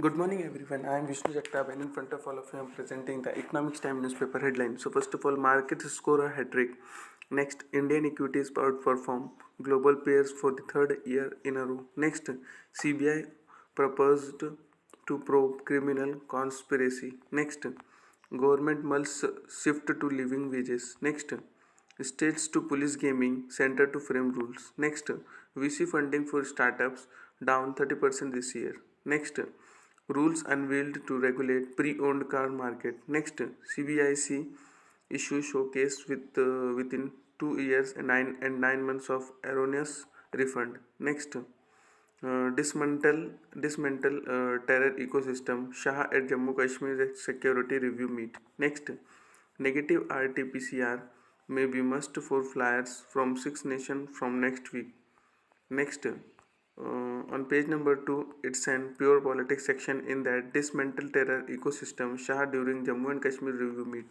Good morning, everyone. I am Vishnu Jagtap, and in front of all of you, I am presenting the Economics Time newspaper headline. So, first of all, markets score a hat trick. Next, Indian equities outperform global peers for the third year in a row. Next, CBI proposed to probe criminal conspiracy. Next, government must shift to living wages. Next, states to police gaming center to frame rules. Next, VC funding for startups down 30% this year. Next, rules unveiled to regulate pre-owned car market. Next, CBIC issue showcase within 2 years and 9 months of erroneous refund. Next, dismantle terror ecosystem. Shah at Jammu Kashmir security review meet. Next, negative RT-PCR may be must for flyers from 6 nations from next week. Next, on page number 2, it's an pure politics section in that dismantle terror ecosystem Shah during Jammu and Kashmir review meet.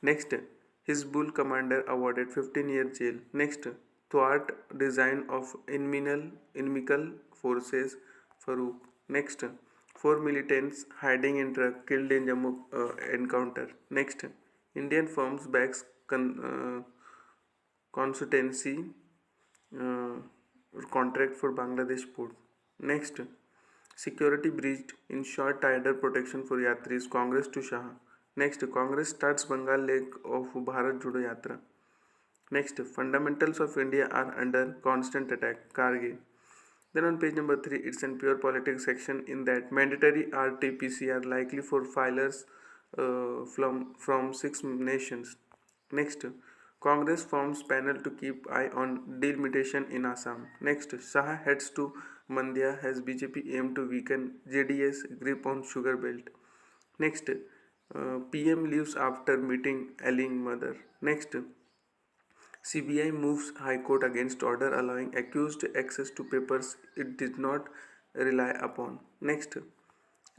Next, Hizbul commander awarded 15-year jail. Next, thwart design of inimical forces Farooq. Next, four militants hiding in truck killed in Jammu encounter. Next, Indian firms backs consultancy uh, contract for Bangladesh port. Next, security breached in short tighter protection for Yatris, Congress to Shah. Next, Congress starts Bengal leg of Bharat Jodo Yatra. Next, fundamentals of India are under constant attack, Kargil. Then on page number 3, it's in pure politics section in that mandatory RT-PCR likely for filers from 6 nations. Next, Congress forms panel to keep eye on delimitation in Assam. Next, Shah heads to Mandya as BJP aim to weaken JDS grip on sugar belt. Next, PM leaves after meeting ailing mother. Next, CBI moves High Court against order allowing accused access to papers it did not rely upon. Next,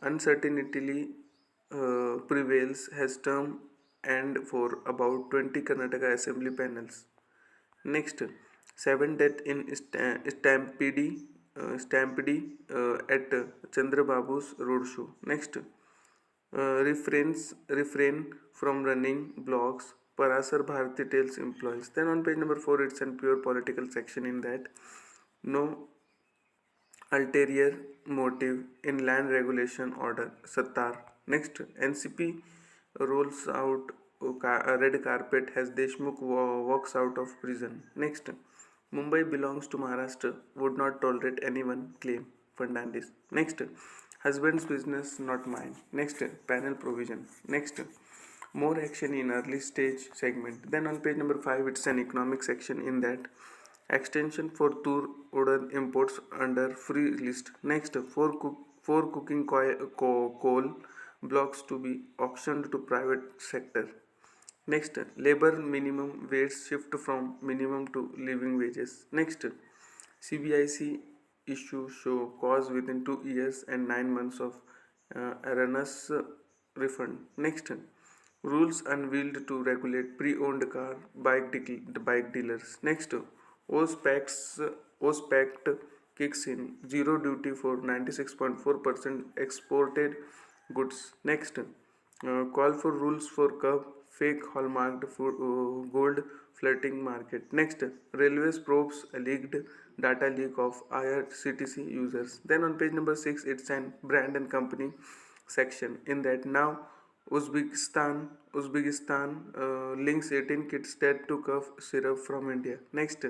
uncertainty prevails has term and for about 20 Karnataka Assembly panels. Next, 7 death in stampede at Chandrababu's roadshow. Next, refrain from running blogs. Parasar Bharati tells employees. Then on page number 4, it's a pure political section in that no ulterior motive in land regulation order. Sattar. Next, NCP rolls out a red carpet as Deshmukh walks out of prison. Next, Mumbai belongs to Maharashtra, would not tolerate anyone claim Fernandez. Next, husband's business, not mine. Next, panel provision. Next, more action in early stage segment. Then on page number 5, it's an economic section in that extension for Tur order imports under free list. Next, four cooking coal blocks to be auctioned to private sector. Next, labor minimum wage shift from minimum to living wages. Next, CBIC issue show cause within 2 years and 9 months of erroneous refund. Next, rules unveiled to regulate pre-owned car bike dealers. Next, OSPACT kicks in zero duty for 96.4% exported goods. Next, call for rules for curb fake hallmarked for gold flirting market. Next, railways probes alleged data leak of IRCTC users. Then on page number 6, it's an brand and company section in that now Uzbekistan links 18 kids dead to cough syrup from India. Next,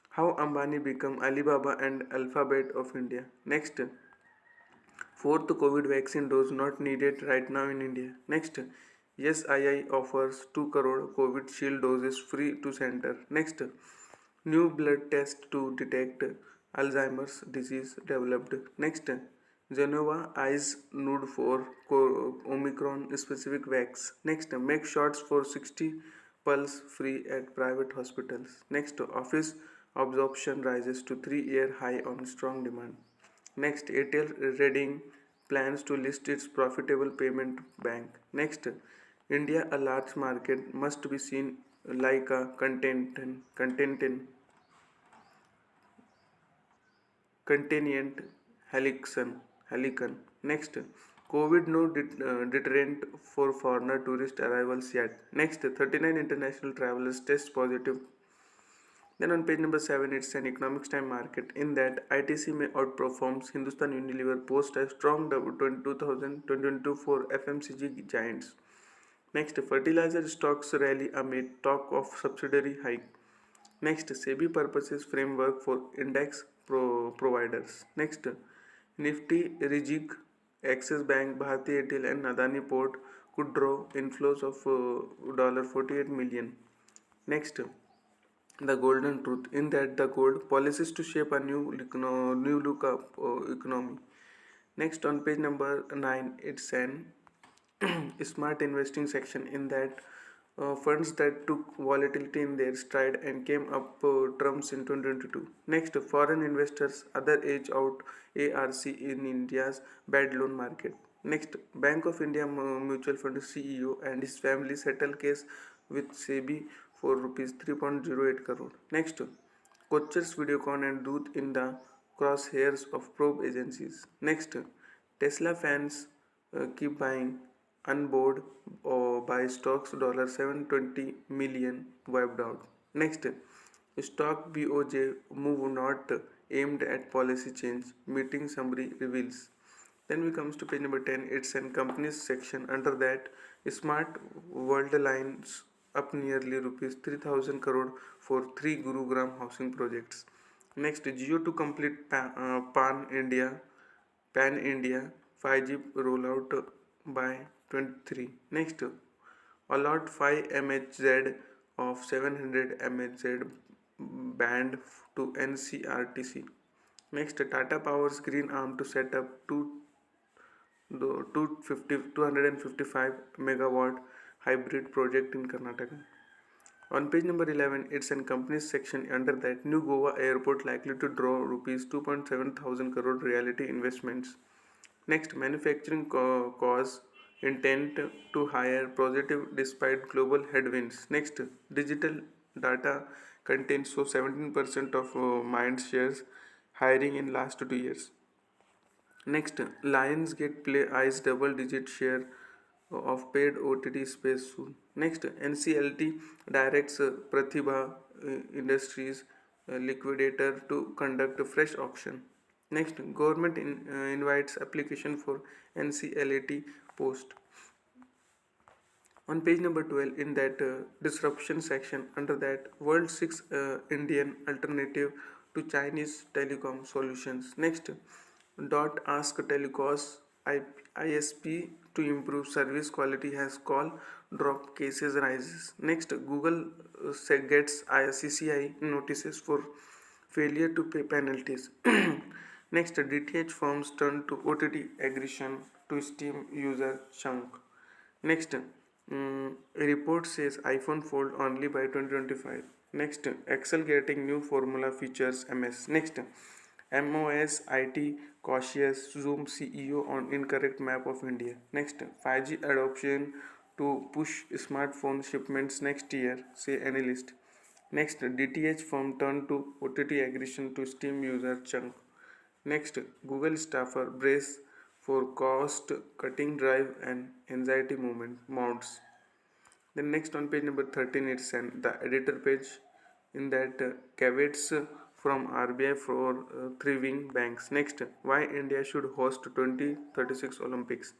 how Ambani become Alibaba and Alphabet of India. Next, fourth COVID vaccine dose not needed right now in India. Next, yes, II offers 2 crore COVID shield doses free to center. Next, new blood test to detect Alzheimer's disease developed. Next, Genova eyes nude for Omicron specific vax. Next, make shots for 60 pulse free at private hospitals. Next, office absorption rises to 3-year high on strong demand. Next, Airtel Reading plans to list its profitable payment bank. Next, India, a large market, must be seen like a contingent Helixon. Helicon. Next, COVID no deterrent for foreigner tourist arrivals yet. Next, 39 international travelers test positive. Then on page number 7, it's an economics time market. In that, ITC may outperforms Hindustan Unilever post a strong 2022 for FMCG giants. Next, fertilizer stocks rally amid talk of subsidiary hike. Next, SEBI purposes framework for index providers. Next, Nifty rejig Axis Bank, Bharti Airtel and Adani Port could draw inflows of $48 million. Next, the golden truth. In that, the gold policies to shape a new look up economy. Next, on page number 9, it's an smart investing section. In that, funds that took volatility in their stride and came up trumps in 2022. Next, foreign investors other age out ARC in India's bad loan market. Next, Bank of India Mutual Fund CEO and his family settle case with SEBI for rupees 3.08 crore. Next, Kochers Videocon and Doot in the crosshairs of probe agencies. Next, Tesla fans keep buying unboard or buy stocks $720 million wiped out. Next, stock BOJ move not aimed at policy change, meeting summary reveals. Then we comes to page number 10, it's an companies section. Under that, Smart World lines up nearly rupees 3000 crore for 3 Gurugram housing projects. Next, Jio to complete Pan India 5G rollout by 23. Next, allot 5 MHz of 700 MHz band to NCRTC. Next, Tata Power's green arm to set up 255 megawatt hybrid project in Karnataka. On page number 11, it's an companies section. Under that, New Goa Airport likely to draw rupees 2.7 thousand crore reality investments. Next, manufacturing cause intent to hire positive despite global headwinds. Next, digital data contains so 17% of mind shares hiring in last 2 years. Next, Lionsgate Play eyes double digit share of paid OTT space soon. Next, NCLT directs Pratibha Industries liquidator to conduct a fresh auction. Next, government invites application for NCLAT post. On page number 12, in that disruption section, under that, world 6 Indian alternative to Chinese telecom solutions. Next, dot ask telecos ISP to improve service quality has call drop cases rises. Next, Google gets CCI notices for failure to pay penalties. Next, DTH firms turn to OTT aggression to Steam user chunk. Next, report says iPhone Fold only by 2025. Next, Excel getting new formula features MS. Next, MOS IT cautious Zoom CEO on incorrect map of India. Next, 5G adoption to push smartphone shipments next year, say analyst. Next, DTH firm turn to OTT aggression to Steam user chunk. Next, Google staffer brace for cost cutting drive and anxiety movement mounts. Then next on page number 13, it's the editor page. In that, caveats from RBI for thriving banks. Next, why India should host 2036 Olympics.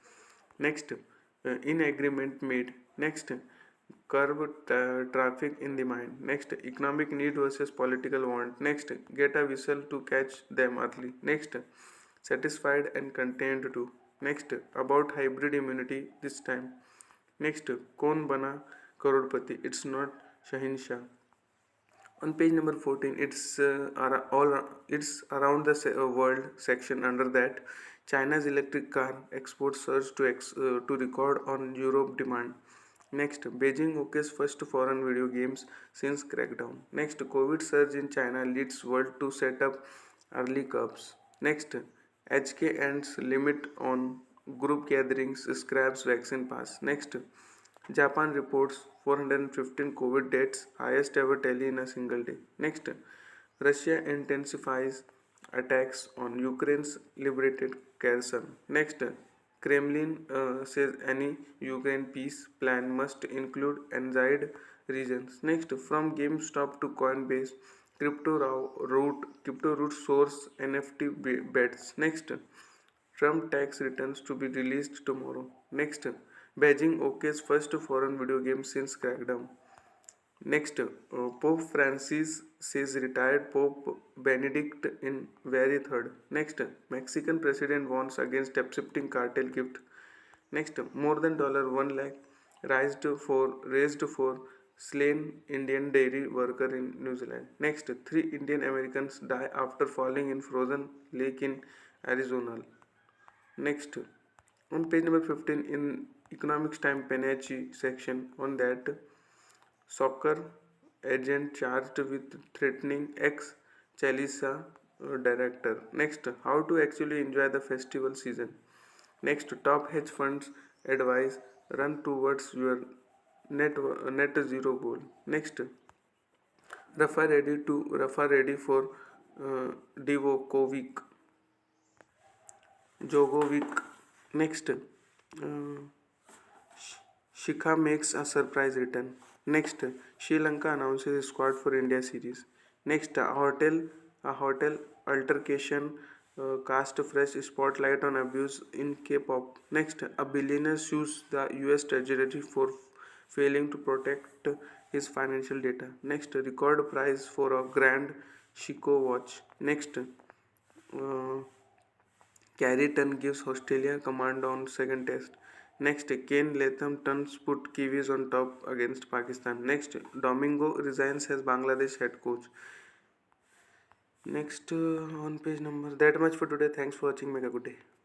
Next, in agreement made. Next, curb traffic in the mind. Next, economic need versus political want. Next, get a whistle to catch them early. Next, satisfied and contained too. Next, about hybrid immunity this time. Next, Kaun Bana Karodpati. It's not Shahin Shah. On page number 14, it's around the world section. Under that, China's electric car exports surge to record on Europe demand. Next, Beijing OK's first foreign video games since crackdown. Next, COVID surge in China leads world to set up early curbs. Next, HK ends limit on group gatherings, scraps vaccine pass. Next, Japan reports 415 COVID deaths, highest ever tally in a single day. Next, Russia intensifies attacks on Ukraine's liberated Kherson. Next, Kremlin says any Ukraine peace plan must include anxied regions. Next, from GameStop to Coinbase, crypto root source NFT bets. Next, Trump tax returns to be released tomorrow. Next, Beijing OK's first foreign video game since crackdown. Next, Pope Francis says retired Pope Benedict in very third. Next, Mexican president warns against accepting cartel gift. Next, more than $1 lakh raised for slain Indian dairy worker in New Zealand. Next, 3 Indian Americans die after falling in frozen lake in Arizona. Next, on page number 15 in Economics Time Panachi section on that soccer agent charged with threatening ex Chalisa director. Next, how to actually enjoy the festival season. Next, top hedge funds advise run towards your net zero goal. Next, Rafa ready for Divokovic Jogovic. Next, Shikha makes a surprise return. Next, Sri Lanka announces a squad for India series. Next, a hotel altercation cast a fresh spotlight on abuse in K-pop. Next, a billionaire sues the U.S. Treasury for failing to protect his financial data. Next, record price for a grand Chico watch. Next, Carrington gives Australia command on second test. Next, Kane Latham turns put Kiwis on top against Pakistan. Next, Domingo resigns as Bangladesh head coach. Next, on page number. That much for today. Thanks for watching. Make a good day.